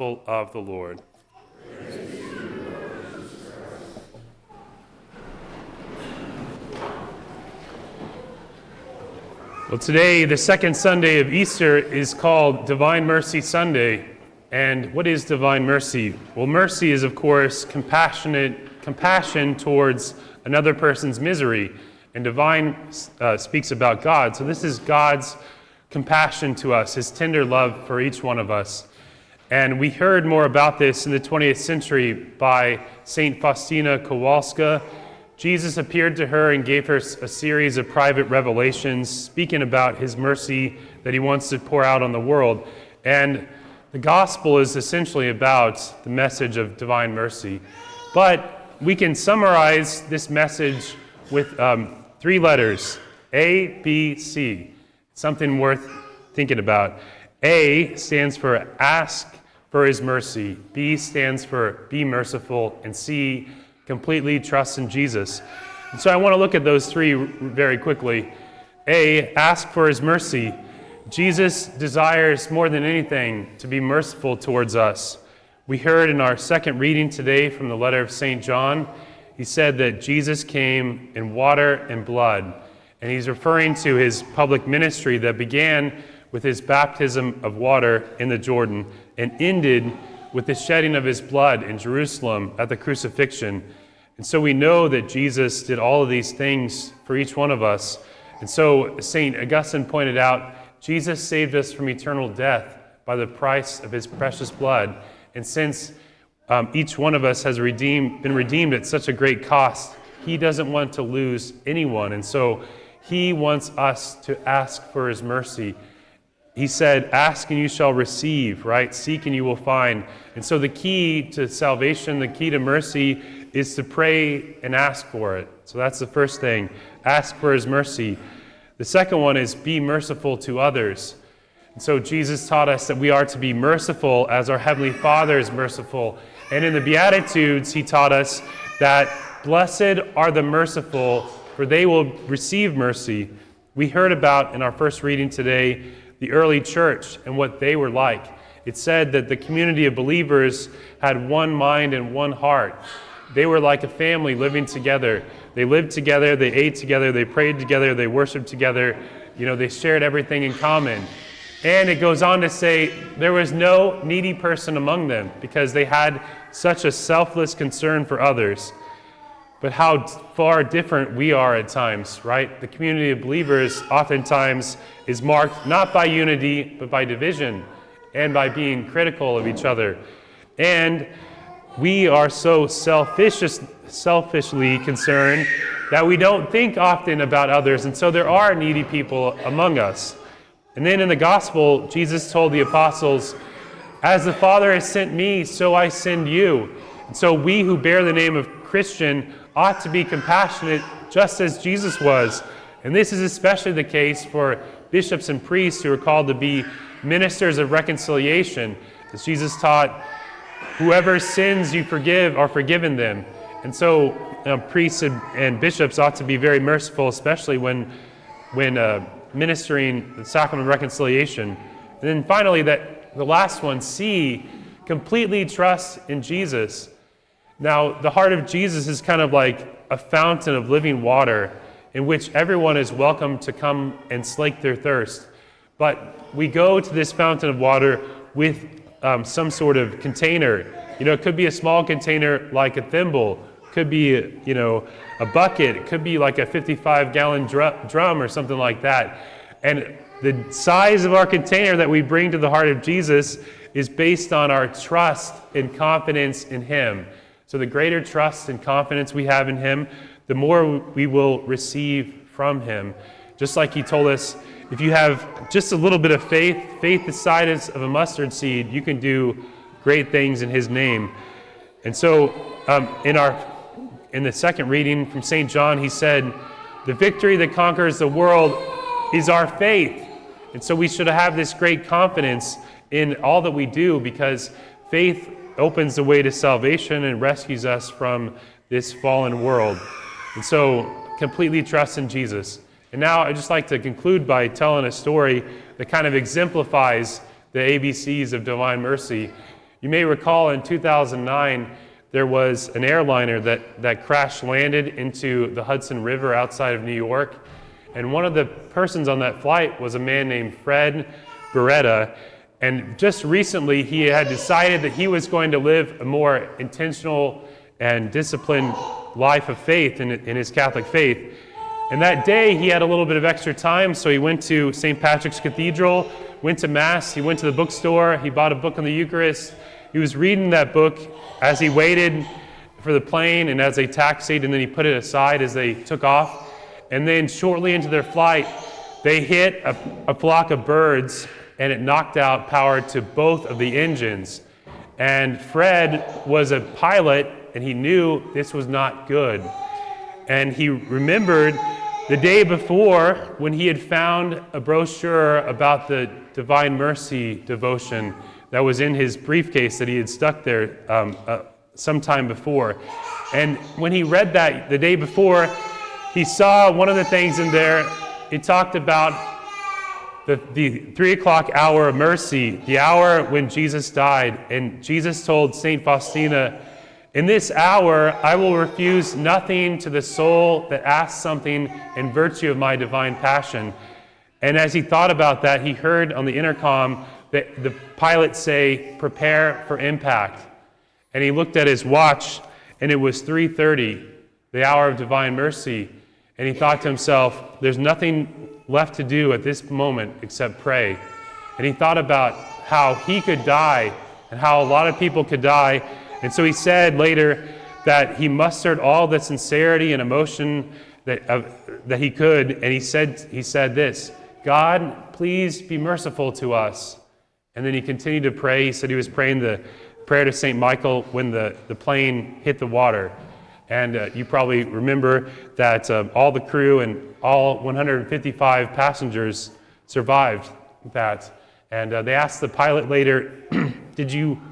Of the Lord. Well, today, the second Sunday of Easter is called Divine Mercy Sunday. And what is divine mercy? Well, mercy is, of course, compassion towards another person's misery. And divine speaks about God. So this is God's compassion to us, his tender love for each one of us. And we heard more about this in the 20th century by St. Faustina Kowalska. Jesus appeared to her and gave her a series of private revelations speaking about his mercy that he wants to pour out on the world. And the gospel is essentially about the message of divine mercy. But we can summarize this message with three letters, A, B, C. Something worth thinking about. A stands for ask for his mercy. B stands for be merciful. And C, completely trust in Jesus. And so I want to look at those three very quickly. A, ask for his mercy. Jesus desires more than anything to be merciful towards us. We heard in our second reading today from the letter of St. John, he said that Jesus came in water and blood. And he's referring to his public ministry that began with his baptism of water in the Jordan and ended with the shedding of his blood in Jerusalem at the crucifixion. And so we know that Jesus did all of these things for each one of us. And so St. Augustine pointed out, Jesus saved us from eternal death by the price of his precious blood. And since each one of us has been redeemed at such a great cost, he doesn't want to lose anyone. And so he wants us to ask for his mercy. He said, ask and you shall receive, right? Seek and you will find. And so the key to salvation, the key to mercy is to pray and ask for it. So that's the first thing. Ask for his mercy. The second one is be merciful to others. And so Jesus taught us that we are to be merciful as our Heavenly Father is merciful. And in the Beatitudes, he taught us that blessed are the merciful, for they will receive mercy. We heard about in our first reading today the early church and what they were like. It said that the community of believers had one mind and one heart. They were like a family living together. They lived together, they ate together, they prayed together, they worshiped together. They shared everything in common. And it goes on to say there was no needy person among them because they had such a selfless concern for others. But how far different we are at times, right? The community of believers oftentimes is marked not by unity, but by division and by being critical of each other. And we are so selfishly concerned that we don't think often about others. And so there are needy people among us. And then in the gospel, Jesus told the apostles, as the Father has sent me, so I send you. And so we who bear the name of Christian ought to be compassionate just as Jesus was. And this is especially the case for bishops and priests who are called to be ministers of reconciliation. As Jesus taught, whoever sins you forgive are forgiven them. And so priests and bishops ought to be very merciful, especially when ministering the sacrament of reconciliation. And then finally, the last one, C, completely trust in Jesus. Now, the heart of Jesus is kind of like a fountain of living water in which everyone is welcome to come and slake their thirst. But we go to this fountain of water with some sort of container. It could be a small container like a thimble, could be, a bucket, it could be like a 55-gallon drum or something like that. And the size of our container that we bring to the heart of Jesus is based on our trust and confidence in him. So the greater trust and confidence we have in him, the more we will receive from him. Just like he told us, if you have just a little bit of faith the size of a mustard seed, you can do great things in his name. And so in the second reading from St. John, he said, the victory that conquers the world is our faith. And so we should have this great confidence in all that we do because faith opens the way to salvation and rescues us from this fallen world. And so completely trust in Jesus. And now I'd just like to conclude by telling a story that kind of exemplifies the ABCs of divine mercy. You may recall in 2009, there was an airliner that crash landed into the Hudson River outside of New York. And one of the persons on that flight was a man named Fred Beretta. And just recently, he had decided that he was going to live a more intentional and disciplined life of faith in his Catholic faith. And that day, he had a little bit of extra time, so he went to St. Patrick's Cathedral, went to Mass, he went to the bookstore, he bought a book on the Eucharist. He was reading that book as he waited for the plane and as they taxied, and then he put it aside as they took off. And then shortly into their flight, they hit a flock of birds, and it knocked out power to both of the engines. And Fred was a pilot, and he knew this was not good. And he remembered the day before when he had found a brochure about the Divine Mercy devotion that was in his briefcase that he had stuck there some time before. And when he read that the day before, he saw one of the things in there. It talked about the 3 o'clock hour of mercy, the hour when Jesus died. And Jesus told St. Faustina, "In this hour, I will refuse nothing to the soul that asks something in virtue of my divine passion." And as he thought about that, he heard on the intercom the pilot say, "Prepare for impact." And he looked at his watch, and it was 3:30, the hour of divine mercy. And he thought to himself, there's nothing left to do at this moment except pray. And he thought about how he could die and how a lot of people could die. And so he said later that he mustered all the sincerity and emotion that he could, and he said this, "God, please be merciful to us." And then he continued to pray. He said he was praying the prayer to St. Michael when the plane hit the water. And you probably remember that all the crew and all 155 passengers survived that. And they asked the pilot later,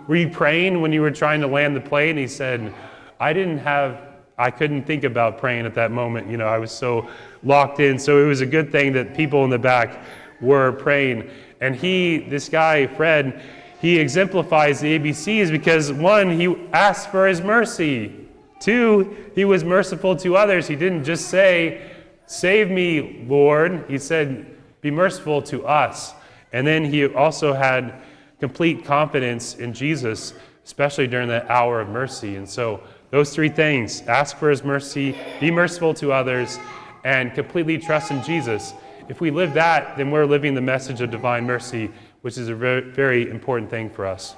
were you praying when you were trying to land the plane? And he said, I couldn't think about praying at that moment. I was so locked in. So it was a good thing that people in the back were praying. And this guy, Fred, he exemplifies the ABCs because 1, he asked for his mercy. 2, he was merciful to others. He didn't just say, "Save me, Lord." He said, "Be merciful to us." And then he also had complete confidence in Jesus, especially during that hour of mercy. And so those 3 things, ask for his mercy, be merciful to others, and completely trust in Jesus. If we live that, then we're living the message of divine mercy, which is a very, very important thing for us.